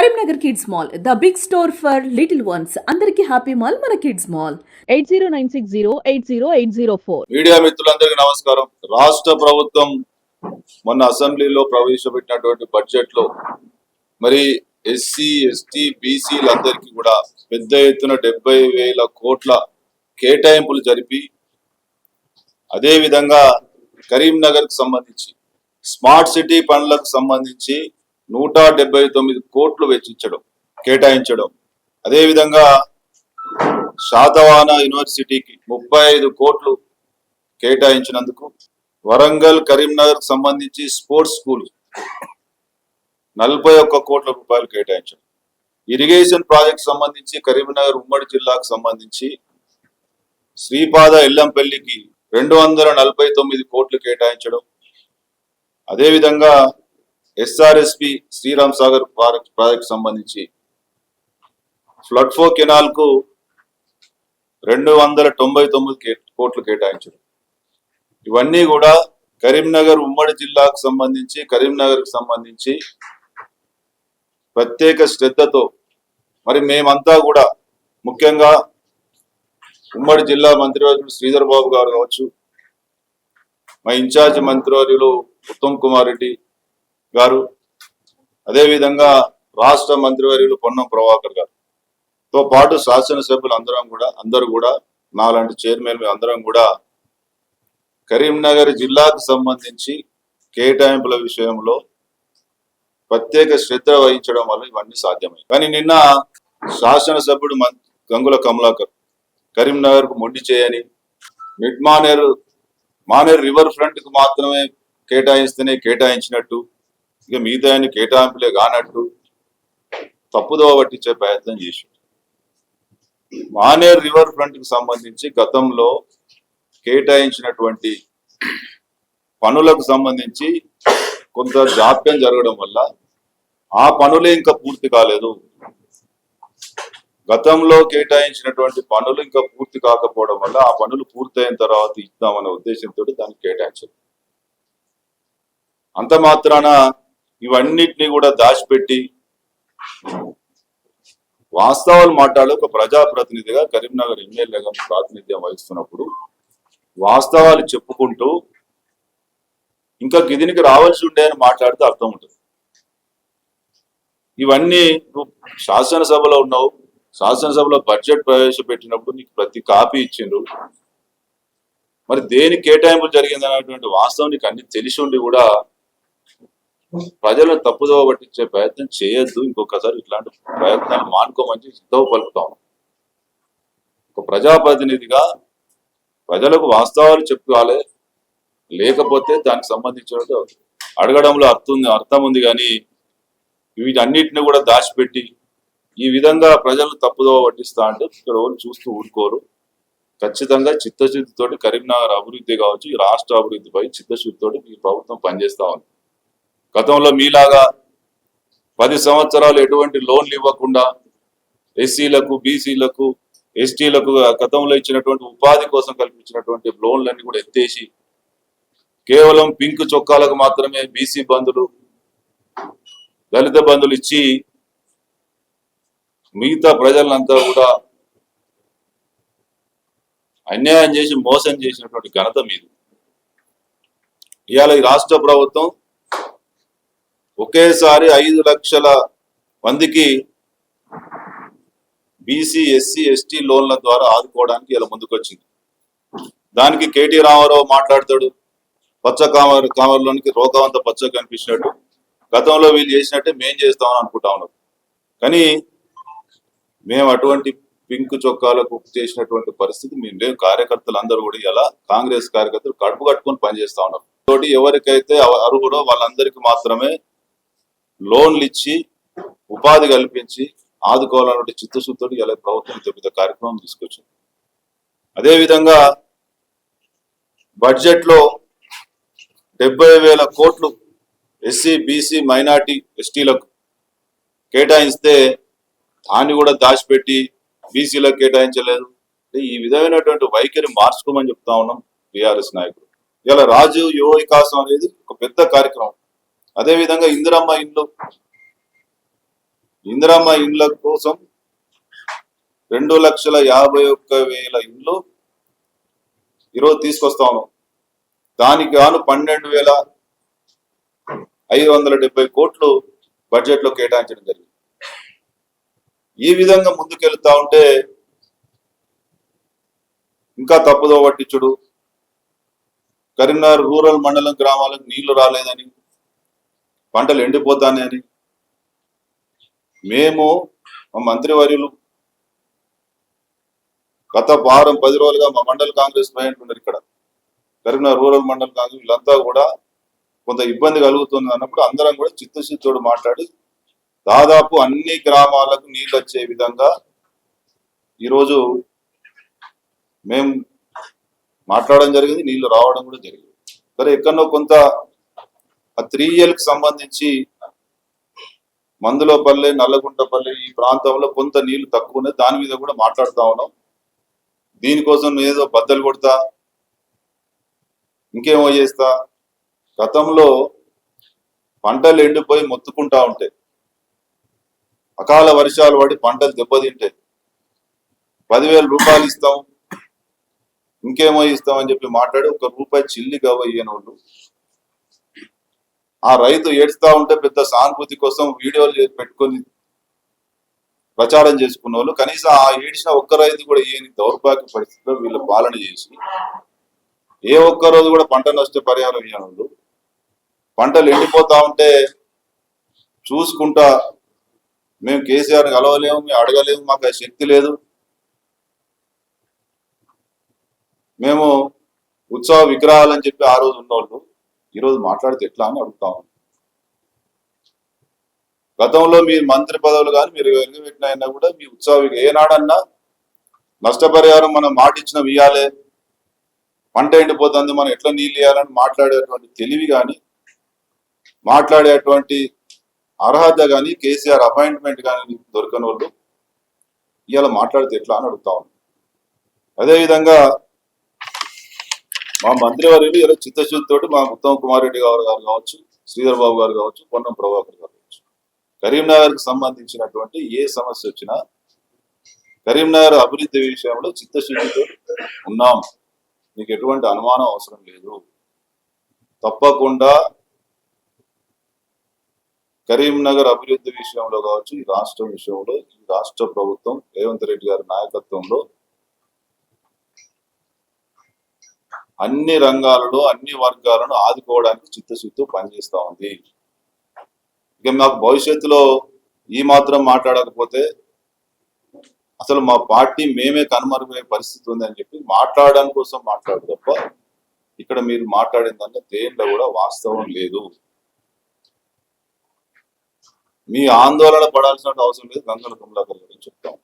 Karimnagar kids mall the big store for little ones అందరికి happy mall మన kids mall 8096080804. Media మిత్రులందరికీ నమస్కారం. రాష్ట్ర ప్రభుత్వం మొన్న అసెంబ్లీలో ప్రవేశపెట్టినటువంటి బడ్జెట్ లో మరి ఎస్సీ ఎస్టీ బీసీలందరికీ కూడా పెద్ద ఎత్తున 70,000 కోట్ల కేటాయింపులు జరిపి అదే విధంగా కరీంనగర్ కు సంబంధించి స్మార్ట్ సిటీ పనులకు సంబంధించి 179 కోట్లు వెచ్చించడం కేటాయించడం, అదే విధంగా శాతవాన యూనివర్సిటీకి 35 కోట్లు కేటాయించినందుకు, వరంగల్ కరీంనగర్ సంబంధించి స్పోర్ట్స్ స్కూల్ 41 కోట్ల రూపాయలు కేటాయించడం, ఇరిగేషన్ ప్రాజెక్ట్ సంబంధించి కరీంనగర్ ఉమ్మడి జిల్లాకు సంబంధించి శ్రీపాద ఎల్లంపల్లికి 249 కోట్లు కేటాయించడం, అదేవిధంగా ఎస్ఆర్ఎస్పి శ్రీరామ్ సాగర్ ప్రాజెక్ట్ సంబంధించి ఫ్లడ్ ఫో కెనాల్ కు 299 కోట్లు కేటాయించడం. ఇవన్నీ కూడా కరీంనగర్ ఉమ్మడి జిల్లాకు సంబంధించి కరీంనగర్ కు సంబంధించి ప్రత్యేక శ్రద్ధతో మరి మేమంతా కూడా ముఖ్యంగా ఉమ్మడి జిల్లా మంత్రివర్యులు శ్రీధర్ బాబు గారు కావచ్చు, మా ఇన్ఛార్జ్ మంత్రివర్యులు ఉత్తమ్ కుమార్ రెడ్డి గారు, అదేవిధంగా రాష్ట్ర మంత్రివర్యులు పొన్నం ప్రభాకర్ గారుతో పాటు శాసనసభ్యులు అందరూ కూడా నాలాంటి చైర్మన్ అందరం కూడా కరీంనగర్ జిల్లాకు సంబంధించి కేటాయింపుల విషయంలో ప్రత్యేక శ్రద్ధ వహించడం వల్ల ఇవన్నీ సాధ్యమై. కానీ నిన్న శాసనసభ్యుడు గంగుల కమలాకర్ కరీంనగర్ కు మొండి చేయని, మానేరు రివర్ ఫ్రంట్ కు మాత్రమే కేటాయిస్తేనే కేటాయించినట్టు, ఇక మిగతా కేటాయింపులే కానట్టు తప్పుదోవ పట్టించే ప్రయత్నం చేసి మానేర్ రివర్ ఫ్రంట్ కు సంబంధించి గతంలో కేటాయించినటువంటి పనులకు సంబంధించి కొంత జాప్యం జరగడం వల్ల ఆ పనులే ఇంకా పూర్తి కాలేదు. గతంలో కేటాయించినటువంటి పనులు ఇంకా పూర్తి కాకపోవడం వల్ల ఆ పనులు పూర్తయిన తర్వాత ఇద్దామనే ఉద్దేశంతో దాన్ని కేటాయించారు. అంత మాత్రాన ఇవన్నిటిని కూడా దాచిపెట్టి వాస్తవాలు మాట్లాడే ఒక ప్రజాప్రతినిధిగా కరీంనగర్ ఎమ్మెల్యేగా ప్రాతినిధ్యం వహిస్తున్నప్పుడు వాస్తవాలు చెప్పుకుంటూ ఇంకా గిదినికి రావాల్సి ఉండే అని మాట్లాడితే అర్థం ఉంటుంది. ఇవన్నీ శాసనసభలో ఉన్నావు, శాసనసభలో బడ్జెట్ ప్రవేశపెట్టినప్పుడు నీకు ప్రతి కాపీ ఇచ్చిండ్రు, మరి దేని కేటాయింపు జరిగింది అనేటువంటి వాస్తవం నీకు అన్ని తెలిసి ఉండి కూడా ప్రజలను తప్పుదోవ పట్టించే ప్రయత్నం చేయొద్దు. ఇంకొకసారి ఇట్లాంటి ప్రయత్నాలు మానుకోమని సిద్ధం పలుకుతాం. ఒక ప్రజాప్రతినిధిగా ప్రజలకు వాస్తవాలు చెప్పుకోవాలి, లేకపోతే దానికి సంబంధించిన అడగడంలో అర్థం ఉంది. కానీ వీటన్నిటిని కూడా దాచిపెట్టి ఈ విధంగా ప్రజలను తప్పుదోవ పట్టిస్తా అంటే ఇక్కడ వాళ్ళు చూస్తూ ఊరుకోరు. ఖచ్చితంగా చిత్తశుద్ధితోటి కరీంనగర్ అభివృద్ధి కావచ్చు, ఈ రాష్ట్ర అభివృద్ధిపై చిత్తశుద్ధితోటి ఈ ప్రభుత్వం పనిచేస్తా ఉంది. గతంలో మీలాగా 10 సంవత్సరాలు ఎటువంటి లోన్లు ఇవ్వకుండా ఎస్సీలకు, బీసీలకు, ఎస్టీలకు గతంలో ఇచ్చినటువంటి ఉపాధి కోసం కల్పించినటువంటి లోన్లన్నీ కూడా ఎత్తేసి కేవలం పింక్ చొక్కాలకు మాత్రమే బీసీ బంధులు, దళిత బంధులు ఇచ్చి మిగతా ప్రజలంతా కూడా అన్యాయం చేసి మోసం చేసినటువంటి ఘనత మీది. ఇవాళ ఈ రాష్ట్ర ప్రభుత్వం ఒకేసారి 5 లక్షల మందికి బీసీ, ఎస్సీ, ఎస్టీ లోన్ల ద్వారా ఆదుకోవడానికి ఇలా ముందుకొచ్చింది. దానికి కేటీ రామారావు మాట్లాడతాడు, పచ్చ కామర్లోనికి రోగవంత పచ్చ కనిపించినట్టు గతంలో వీళ్ళు చేసినట్టే మేం చేస్తామని అనుకుంటా ఉన్నారు. కానీ మేము అటువంటి పింక్ చొక్కాలకు చేసినటువంటి పరిస్థితి మేము లేవు. కార్యకర్తలు అందరూ కూడా ఇలా కాంగ్రెస్ కార్యకర్తలు కడుపు కట్టుకొని పనిచేస్తా ఉన్నారు. తోటి ఎవరికైతే అర్హుడో వాళ్ళందరికీ మాత్రమే లోన్లు ఇచ్చి ఉపాధి కల్పించి ఆదుకోవాలన్నటువంటి చిత్తశుద్ధితో ఇలా ప్రభుత్వం పెద్ద కార్యక్రమం తీసుకొచ్చింది. అదేవిధంగా బడ్జెట్ లో 70,000 కోట్లు ఎస్సీ, బీసీ, మైనార్టీ, ఎస్టీలకు కేటాయిస్తే దాన్ని కూడా దాచిపెట్టి బీసీలకు కేటాయించలేదు. ఈ విధమైనటువంటి వైఖరి మార్చుకోమని చెప్తా ఉన్నాం టీఆర్ఎస్ నాయకులు. ఇలా రాజీవ్ యువ వికాసం అనేది ఒక పెద్ద కార్యక్రమం. అదేవిధంగా ఇందిరమ్మ ఇండ్లు ఇందిరమ్మ ఇండ్ల కోసం 2,51,000 ఇండ్లు ఈరోజు తీసుకొస్తాము. దానికి గాను 12,570 కోట్లు బడ్జెట్ లో కేటాయించడం జరిగింది. ఈ విధంగా ముందుకెళ్తా ఉంటే ఇంకా తప్పుదో పట్టించుడు, కరీంనగర్ రూరల్ మండలం గ్రామాలకు నీళ్లు రాలేదని, పంటలు ఎండిపోతానని మేము మా మంత్రివర్యులు గత వారం 10 రోజులుగా మా మండల కాంగ్రెస్ నాయకులు ఉన్నారు ఇక్కడ, కరీంనగర్ రూరల్ మండల కాంగ్రెస్ వీళ్ళంతా కూడా కొంత ఇబ్బంది కలుగుతుంది అన్నప్పుడు అందరం కూడా చిత్తశుద్ధితోడు మాట్లాడి దాదాపు అన్ని గ్రామాలకు నీళ్ళు వచ్చే విధంగా ఈరోజు మేము మాట్లాడడం జరిగింది, నీళ్లు రావడం కూడా జరిగింది. సరే ఎక్కడో కొంత ఆ 3L కి సంబంధించి మందులపల్లి, నల్లగుంటపల్లి ఈ ప్రాంతంలో కొంత నీళ్లు తక్కువనే, దాని మీద కూడా మాట్లాడుతా ఉన్నాం. దీనికోసం ఏదో బద్దలు కొడతా ఇంకేమో చేస్తా, గతంలో పంటలు ఎండిపోయి మొత్తుకుంటా ఉంటాయి, అకాల వర్షాలు పడి పంటలు దెబ్బతింటాయి, 10,000 రూపాయలు ఇస్తాం ఇంకేమో ఇస్తామని చెప్పి మాట్లాడి ₹1 చిల్లి గవ్వ ఇయ్యని వాళ్ళు, ఆ రైతు ఏడుస్తా ఉంటే పెద్ద సానుభూతి కోసం వీడియోలు పెట్టుకొని ప్రచారం చేసుకున్న వాళ్ళు, కనీసం ఆ ఏడిచిన ఒక్క రైతు కూడా ఏని దౌర్భాగ్య పరిస్థితిలో వీళ్ళు పాలన చేసి ఏ ఒక్క రోజు కూడా పంట నష్ట పరిహారం ఇయ్యని వాళ్ళు, పంటలు ఎండిపోతా ఉంటే చూసుకుంటా మేము కేసీఆర్ కలవలేము, మేము అడగలేము, మాకు ఆ శక్తి లేదు, మేము ఉత్సవ విగ్రహాలు అని చెప్పి ఆ రోజు ఉన్నోళ్ళు ఈరోజు మాట్లాడితే ఎట్లా అని అడుగుతాము. గతంలో మీరు మంత్రి పదవులు కానీ మీరు వెలుగుపెట్టినా కూడా మీ ఉత్సవ ఏనాడన్నా నష్టపరిహారం మనం మాట ఇచ్చిన ఇయ్యాలే, పంట ఎండిపోతుంది మనం ఎట్లా నీళ్ళు ఇవ్వాలని మాట్లాడేటువంటి తెలివి కానీ మాట్లాడేటువంటి అర్హత కానీ కేసీఆర్ అపాయింట్మెంట్ కానీ దొరకని వాళ్ళు ఇవాళ మాట్లాడితే ఎట్లా అని అడుగుతా ఉన్నాం. అదేవిధంగా మా మంత్రివర్యులు ఇలా చిత్తశుద్ధితోటి మా ఉత్తమ్ కుమార్ రెడ్డి గారు కావచ్చు, శ్రీధర్ బాబు గారు కావచ్చు, పొన్నం ప్రభాకర్ గారు కావచ్చు, కరీంనగర్ కు సంబంధించినటువంటి ఏ సమస్య వచ్చినా కరీంనగర్ అభివృద్ధి విషయంలో చిత్తశుద్ధితో ఉన్నాం, మీకు ఎటువంటి అనుమానం అవసరం లేదు. తప్పకుండా కరీంనగర్ అభివృద్ధి విషయంలో కావచ్చు, ఈ రాష్ట్రం విషయంలో ఈ రాష్ట్ర ప్రభుత్వం రేవంత్ రెడ్డి గారి నాయకత్వంలో అన్ని రంగాలలో అన్ని వర్గాలను ఆదుకోవడానికి చిత్తశుద్ధితో పనిచేస్తా ఉంది. ఇక మాకు భవిష్యత్తులో ఈ మాత్రం మాట్లాడకపోతే అసలు మా పార్టీ మేమే కనుమరుగయ్యే పరిస్థితి ఉంది అని చెప్పి మాట్లాడడానికి కోసం మాట్లాడు తప్ప ఇక్కడ మీరు మాట్లాడిందంటే దేంట్లో కూడా వాస్తవం లేదు. మీ ఆందోళన పడాల్సిన అవసరం లేదు. గంగల కమలాకర్ గురించి చెప్తాం.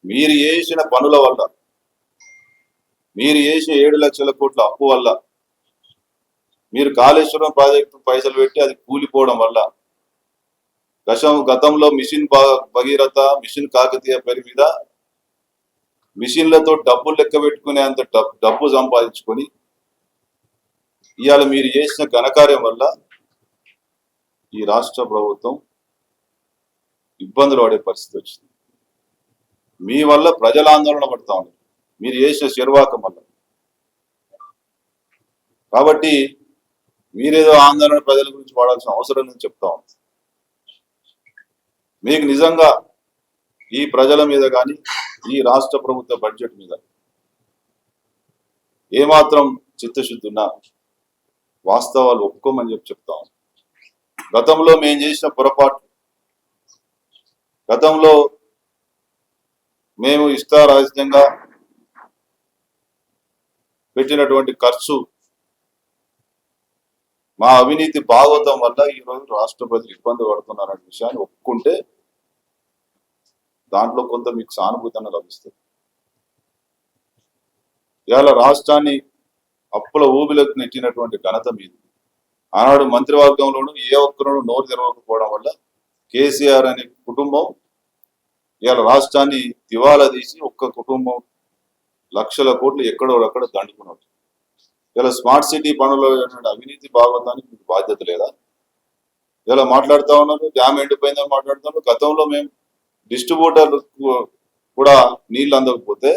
మీరు చేసిన పనుల వల్ల, మీరు చేసిన 7 లక్షల కోట్ల అప్పు వల్ల, మీరు కాళేశ్వరం ప్రాజెక్టు పైసలు పెట్టి అది కూలిపోవడం వల్ల, గతంలో మిషన్ భగీరథ, మిషన్ కాకతీయ పేరు మీద మిషన్లతో డబ్బులు లెక్క పెట్టుకునే అంత డబ్బు సంపాదించుకొని ఇవాళ మీరు చేసిన ఘనకార్యం వల్ల ఈ రాష్ట్ర ప్రభుత్వం ఇబ్బందులు పడే పరిస్థితి వచ్చింది. మీ వల్ల ప్రజల ఆందోళన పడతా ఉన్నారు, మీరు చేసిన శర్వాకం వల్ల. కాబట్టి మీరేదో ఆందోళన ప్రజల గురించి వాడాల్సిన అవసరం లేదని చెప్తా ఉంది. మీకు నిజంగా ఈ ప్రజల మీద కానీ ఈ రాష్ట్ర ప్రభుత్వ బడ్జెట్ మీద ఏమాత్రం చిత్తశుద్ధి ఉన్నా వాస్తవాలు ఒప్పుకోమని చెప్తాం. గతంలో మేము చేసిన పొరపాటు, గతంలో మేము ఇష్టారాజ్యంగా పెట్టినటువంటి ఖర్చు, మా అవినీతి భాగవతం వల్ల ఈరోజు రాష్ట్ర ప్రజలు ఇబ్బంది పడుతున్నారనే విషయాన్ని ఒప్పుకుంటే దాంట్లో కొంత మీకు సానుభూతి లభిస్తుంది. ఇవాళ రాష్ట్రాన్ని అప్పుల ఊబిలోకి నెట్టినటువంటి ఘనత మీది. ఆనాడు మంత్రివర్గంలోనూ ఏ ఒక్కరు నోరు తెరవకపోవడం వల్ల కేసీఆర్ అనే కుటుంబం ఇవాళ రాష్ట్రాన్ని దివాలా తీసి ఒక్క కుటుంబం లక్షల కోట్లు ఎక్కడో అక్కడ దండుకున్నారు. ఇలా స్మార్ట్ సిటీ పనుల్లో అవినీతి భాగవతానికి మీకు బాధ్యత లేదా? ఇలా మాట్లాడుతూ ఉన్నారు, డ్యామ్ ఎండిపోయిందని మాట్లాడుతున్నారు. గతంలో మేము డిస్ట్రిబ్యూటర్లు కూడా నీళ్లు అందకపోతే,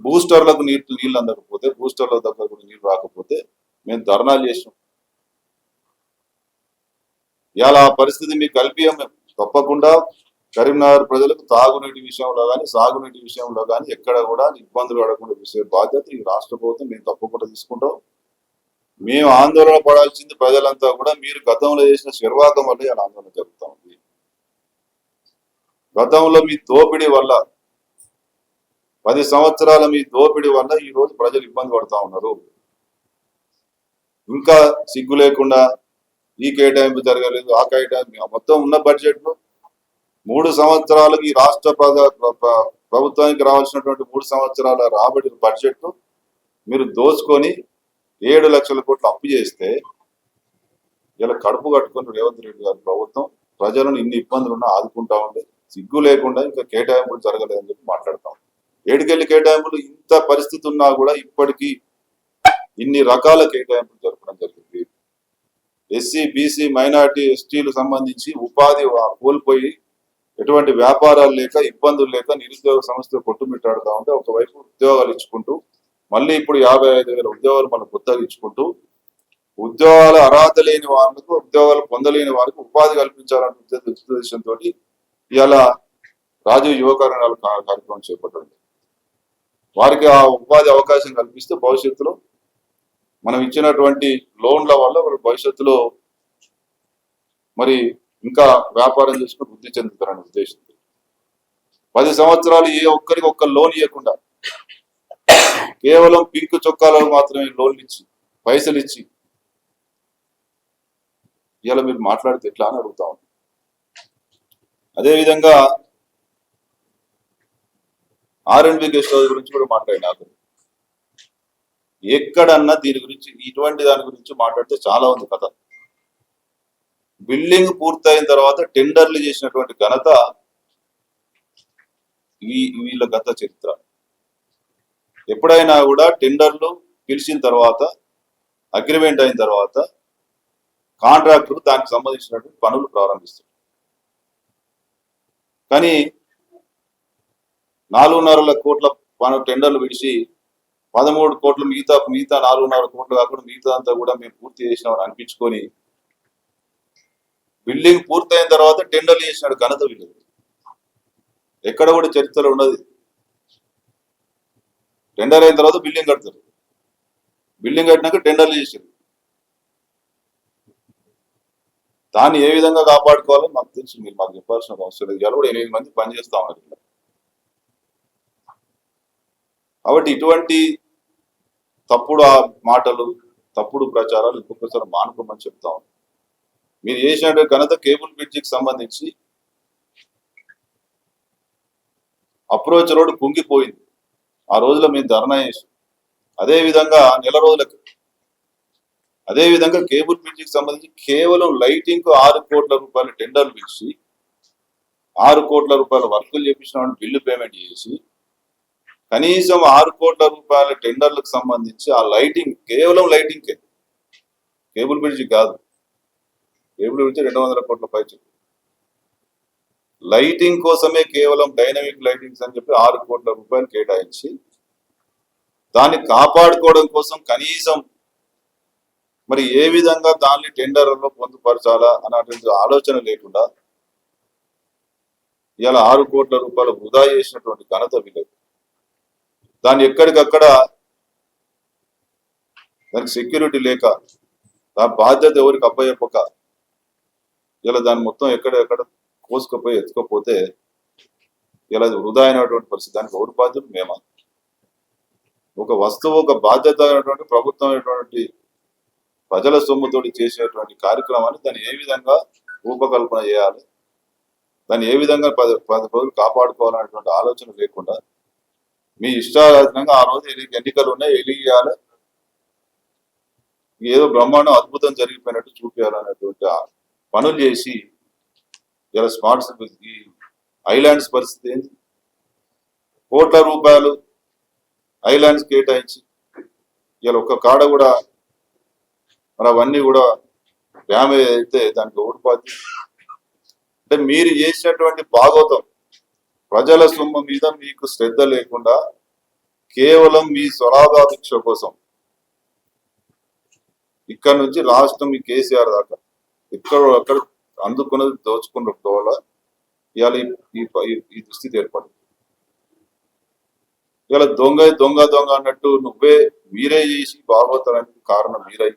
బూస్టర్లకు నీళ్లు అందకపోతే, బూస్టర్ల దగ్గర కూడా నీళ్లు రాకపోతే మేము ధర్నాలు చేసాం. ఇలా ఆ పరిస్థితి మీకు కల్పియం. మేము తప్పకుండా కరీంనగర్ ప్రజలకు తాగునీటి విషయంలో కానీ సాగునీటి విషయంలో కానీ ఎక్కడ కూడా ఇబ్బందులు పడకుండా చూసే బాధ్యత ఈ రాష్ట్ర ప్రభుత్వం మేము తప్పకుండా తీసుకుంటాం. మేము ఆందోళన పడాల్సింది ప్రజలంతా కూడా మీరు గతంలో చేసిన శర్వాకం వల్ల ఇలా ఆందోళన జరుగుతూ ఉంది. గతంలో మీ దోపిడీ వల్ల 10 సంవత్సరాల మీ దోపిడీ వల్ల ఈ రోజు ప్రజలు ఇబ్బంది పడుతూ ఉన్నారు. ఇంకా సిగ్గు లేకుండా ఈ కేటాయింపు జరగలేదు, ఆ కేటాయింపు, మొత్తం ఉన్న బడ్జెట్ లో 3 సంవత్సరాలకి ఈ రాష్ట్ర ప్రభుత్వానికి రావాల్సినటువంటి 3 సంవత్సరాల రాబడి బడ్జెట్ మీరు దోచుకొని 7 లక్షల కోట్లు అప్పు చేస్తే ఇలా కడుపు కట్టుకుని రేవంత్ రెడ్డి గారి ప్రభుత్వం ప్రజలను ఇన్ని ఇబ్బందులు ఉన్నా ఆదుకుంటా ఉంటే సిగ్గు లేకుండా ఇంకా కేటాయింపులు జరగలేదని చెప్పి మాట్లాడతాం. ఏడుకెళ్ళి కేటాయింపులు ఇంత పరిస్థితి ఉన్నా కూడా ఇప్పటికీ ఇన్ని రకాల కేటాయింపులు జరపడం జరిగింది. ఎస్సీ, బీసీ, మైనార్టీ, ఎస్టీలకు సంబంధించి ఉపాధి కోల్పోయి ఎటువంటి వ్యాపారాలు లేక ఇబ్బందులు లేక నిరుద్యోగ సమస్యలు కొట్టుమిట్టాడుతూ ఉంటే ఒకవైపు ఉద్యోగాలు ఇచ్చుకుంటూ మళ్ళీ ఇప్పుడు 55,000 ఉద్యోగాలు మనం కొత్తగా ఇచ్చుకుంటూ ఉద్యోగాల అర్హత లేని వాళ్ళకు, ఉద్యోగాలు పొందలేని వారికి ఉపాధి కల్పించాలనే ఉద్దేశంతో ఇలా రాజీవ్ యువకరణాల కార్యక్రమం చేపట్టండి. వారికి ఆ ఉపాధి అవకాశం కల్పిస్తే భవిష్యత్తులో మనం ఇచ్చినటువంటి లోన్ల వల్ల వారు భవిష్యత్తులో మరి ఇంకా వ్యాపారం చేసుకుని వృద్ధి చెందుతారనే ఉద్దేశంతో 10 సంవత్సరాలు ఏ ఒక్కరికి ఒక్క లోన్ ఇవ్వకుండా కేవలం పింక్ చొక్కాలకు మాత్రమే లోన్లు ఇచ్చి పైసలు ఇచ్చి ఇలా మీరు మాట్లాడితే ఎట్లా అని అడుగుతా ఉన్నాం. అదేవిధంగా R&B గెస్ట్ హౌస్ గురించి కూడా మాట్లాడినారు. ఎక్కడన్నా దీని గురించి ఇటువంటి దాని గురించి మాట్లాడితే చాలా ఉంది కథ. బిల్డింగ్ పూర్తయిన తర్వాత టెండర్లు చేసినటువంటి ఘనత వీళ్ళ గత చరిత్ర. ఎప్పుడైనా కూడా టెండర్లు పిలిచిన తర్వాత అగ్రిమెంట్ అయిన తర్వాత కాంట్రాక్టర్ దానికి సంబంధించినటువంటి పనులు ప్రారంభిస్తారు. కానీ 4.5 కోట్ల టెండర్లు విడిచి 13 కోట్లు మిగతా 4.5 కోట్లు కాకుండా మిగతా అంతా కూడా మేము పూర్తి చేసినామని అనిపించుకొని బిల్డింగ్ పూర్తయిన తర్వాత టెండర్లు చేసినాడు ఘనత వీళ్ళది. ఎక్కడ కూడా చరిత్రలో ఉన్నది. టెండర్ అయిన తర్వాత బిల్డింగ్ కడతారు, బిల్డింగ్ కట్టినాక టెండర్లు చేసారు. దాన్ని ఏ విధంగా కాపాడుకోవాలో మాకు తెలుసు, మీరు మాకు చెప్పాల్సిన అవసరం లేదు. ఇవాళ కూడా 8 మంది పనిచేస్తా ఉన్నారు. కాబట్టి ఇటువంటి తప్పుడు మాటలు, తప్పుడు ప్రచారాలు ఇంకొకసారి మానుకోమని చెప్తా ఉన్నాం. మీరు చేసిన ఘనత కేబుల్ బ్రిడ్జికి సంబంధించి అప్రోచ్ రోడ్ కుంగిపోయింది. ఆ రోజులో మేము ధర్నా చేసాం. అదేవిధంగా నెల రోజులకు అదేవిధంగా కేబుల్ బ్రిడ్జికి సంబంధించి కేవలం లైటింగ్ కు 6 కోట్ల రూపాయల టెండర్లు పిలిచి 6 కోట్ల రూపాయల వర్కులు చేపించిన బిల్లు పేమెంట్ చేసి కనీసం 6 కోట్ల రూపాయల టెండర్లకు సంబంధించి ఆ లైటింగ్, కేవలం లైటింగ్కే, కేబుల్ బ్రిడ్జి కాదు, కేబుల్ బ్రిడ్జి 200 కోట్ల పైచి లైటింగ్ కోసమే కేవలం డైనమిక్ లైటింగ్స్ అని చెప్పి 6 కోట్ల రూపాయలు కేటాయించి దాన్ని కాపాడుకోవడం కోసం కనీసం మరి ఏ విధంగా దాన్ని టెండర్లలో పొందుపరచాలా అన్నటువంటి ఆలోచన లేకుండా ఇలా 6 కోట్ల రూపాయలు వృధా చేసినటువంటి ఘనత వీళ్ళది. దాన్ని ఎక్కడికక్కడ దానికి సెక్యూరిటీ లేక, దాని బాధ్యత ఎవరికి అప్పయ్యప్పక ఇలా దాన్ని మొత్తం ఎక్కడెక్కడ కోసుకపోయి ఎత్తుకపోతే ఇలా వృధా అయినటువంటి పరిస్థితి. దానికి ఎవరు బాధ్యత? మేమా? ఒక వస్తువు, ఒక బాధ్యత అయినటువంటి ప్రభుత్వం అయినటువంటి ప్రజల సొమ్ముతోటి చేసేటువంటి కార్యక్రమాన్ని దాన్ని ఏ విధంగా రూపకల్పన చేయాలి, దాన్ని ఏ విధంగా 10 రోజులు కాపాడుకోవాలనేటువంటి ఆలోచన లేకుండా మీ ఇష్టారాధనంగా ఆ రోజు ఎన్నికలు ఉన్నాయి, ఎలిగియాలి, ఏదో బ్రహ్మాండం అద్భుతం జరిగిపోయినట్టు చూపించాలనేటువంటి పనులు చేసి ఇలా స్మార్ట్ ఈ ఐలాండ్స్ పరిస్థితి ఏంటి? కోట్ల రూపాయలు ఐలాండ్స్ కేటాయించి ఇలా ఒక్క కాడ కూడా మరి అవన్నీ కూడా డ్యామేజ్ అయితే దానికి ఓడిపోతుంది. అంటే మీరు చేసినటువంటి భాగవతం ప్రజల సొమ్ము మీద మీకు శ్రద్ధ లేకుండా కేవలం మీ స్వలాభాపేక్ష కోసం ఇక్కడ నుంచి రాష్ట్రం ఈ కేసీఆర్ దాకా ఇక్కడ అక్కడ అందుకున్నది దోచుకున్న వల్ల ఇవాళ ఈ దుస్థితి ఏర్పడింది. ఇవాళ దొంగ దొంగ దొంగ అన్నట్టు మీరే చేసి భాగవతానికి కారణం మీరు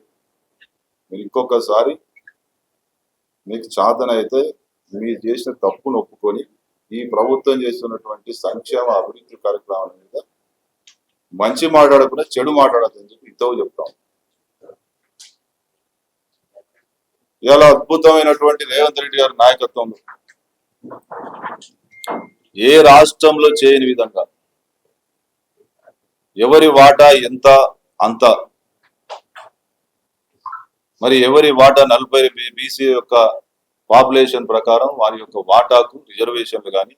ఇంకొకసారి మీకు చాతన అయితే మీరు చేసిన తప్పును ఒప్పుకొని ఈ ప్రభుత్వం చేస్తున్నటువంటి సంక్షేమ అభివృద్ధి కార్యక్రమాల మీద మంచి మాట్లాడకుండా చెడు మాట్లాడద్దని చెప్పి ఇంతో చెప్తాం. ఇలా అద్భుతమైనటువంటి రేవంత్ రెడ్డి గారి నాయకత్వంలో ఏ రాష్ట్రంలో చేయని విధంగా ఎవరి వాటా ఎంత అంత, మరి ఎవరి వాటా 40 బీసీ యొక్క పాపులేషన్ ప్రకారం వారి యొక్క వాటాకు రిజర్వేషన్లు కానీ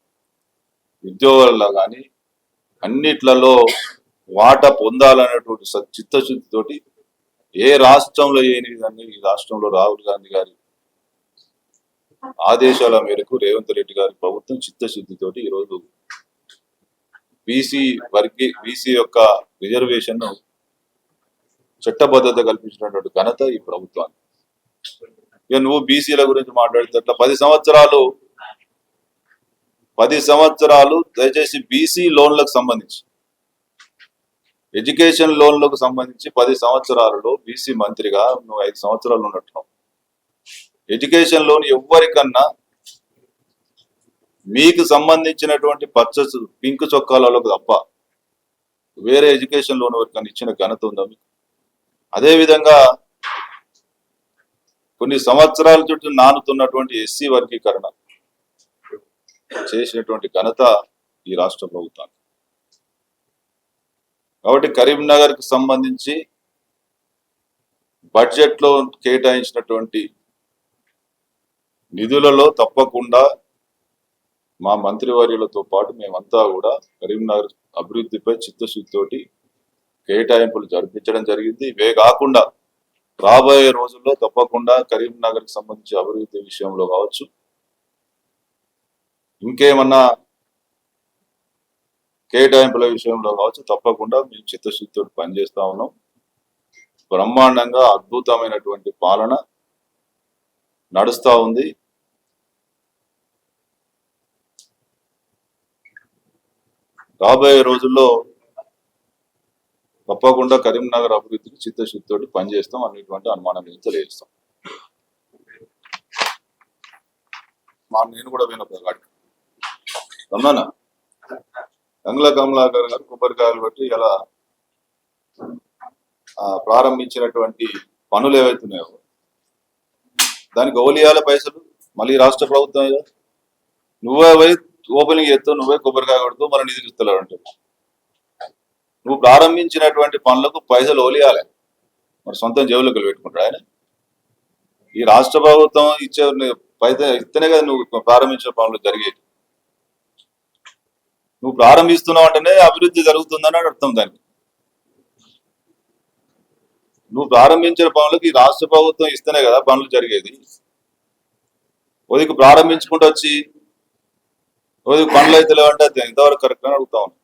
ఉద్యోగాల్లో కానీ అన్నిట్లలో వాటా పొందాలనేటువంటి చిత్తశుద్ధితోటి ఏ రాష్ట్రంలో లేని విధంగా ఈ రాష్ట్రంలో రాహుల్ గాంధీ గారి ఆదేశాల మేరకు రేవంత్ రెడ్డి గారి ప్రభుత్వం చిత్తశుద్ధితోటి ఈరోజు బీసీ యొక్క రిజర్వేషన్ చట్టబద్ధత కల్పించినటువంటి ఘనత ఈ ప్రభుత్వానికి. ఇక నువ్వు బీసీల గురించి మాట్లాడితే అట్లా 10 సంవత్సరాలు దయచేసి బీసీ లోన్లకు సంబంధించి ఎడ్యుకేషన్ లోన్లకు సంబంధించి 10 సంవత్సరాలలో బీసీ మంత్రిగా నువ్వు 5 సంవత్సరాలు ఉన్నట్టున్నావు. ఎడ్యుకేషన్ లోన్ ఎవరికన్నా మీకు సంబంధించినటువంటి పింక్ చొక్కాలకు తప్ప వేరే ఎడ్యుకేషన్ లోన్ ఎవరికన్నా ఇచ్చిన ఘనత ఉందా మీకు? అదేవిధంగా కొన్ని సంవత్సరాల చుట్టూ నానుతున్నటువంటి ఎస్సీ వర్గీకరణ చేసినటువంటి ఘనత ఈ రాష్ట్ర ప్రభుత్వానికి. కాబట్టి కరీంనగర్ కు సంబంధించి బడ్జెట్ లో కేటాయించినటువంటి నిధులలో తప్పకుండా మా మంత్రివర్యులతో పాటు మేమంతా కూడా కరీంనగర్ అభివృద్ధిపై చిత్తశుద్ధితోటి కేటాయింపులు జరిపించడం జరిగింది. ఇవే కాకుండా రాబోయే రోజుల్లో తప్పకుండా కరీంనగర్ కి సంబంధించి అభివృద్ధి విషయంలో కావచ్చు, ఇంకేమన్నా కేటాయింపుల విషయంలో కావచ్చు, తప్పకుండా మేము చిత్తశుద్ధితో పనిచేస్తా ఉన్నాం. బ్రహ్మాండంగా అద్భుతమైనటువంటి పాలన నడుస్తూ ఉంది. రాబోయే రోజుల్లో తప్పకుండా కరీంనగర్ అభివృద్ధికి చిత్తశుద్ధితో పనిచేస్తాం అనేటువంటి అనుమానం తెలియజేస్తాం. నేను కూడా వినగాడికి రమ్మనా గంగుల కమలాకర్ గారు కొబ్బరికాయలు బట్టి ఇలా ప్రారంభించినటువంటి పనులు ఏవైతున్నాయో దానికి ఓలియాల పైసలు మళ్ళీ రాష్ట్ర ప్రభుత్వం నువ్వే పోయి ఓపెనింగ్ చేస్తావు, నువ్వే కొబ్బరికాయ కొడుతూ మన నిధులు ఇస్తలేవు అంటే నువ్వు ప్రారంభించినటువంటి పనులకు పైసలు ఓలియాలి, మరి సొంతం జేబులోకి పెట్టుకుంటాడు ఆయన. ఈ రాష్ట్ర ప్రభుత్వం ఇచ్చే పైసలు ఇస్తేనే కదా నువ్వు ప్రారంభించిన పనులు జరిగేది. నువ్వు ప్రారంభిస్తున్నావు అంటేనే అభివృద్ధి జరుగుతుందని అర్థం దానికి. నువ్వు ప్రారంభించిన పనులకి రాష్ట్ర ప్రభుత్వం ఇస్తేనే కదా పనులు జరిగేది. ఓదికి ప్రారంభించుకుంటూ వచ్చి ఓదికి పనులు అయితే లేవంటే అది ఎంతవరకు కరెక్ట్ అని అడుగుతా ఉన్నాను.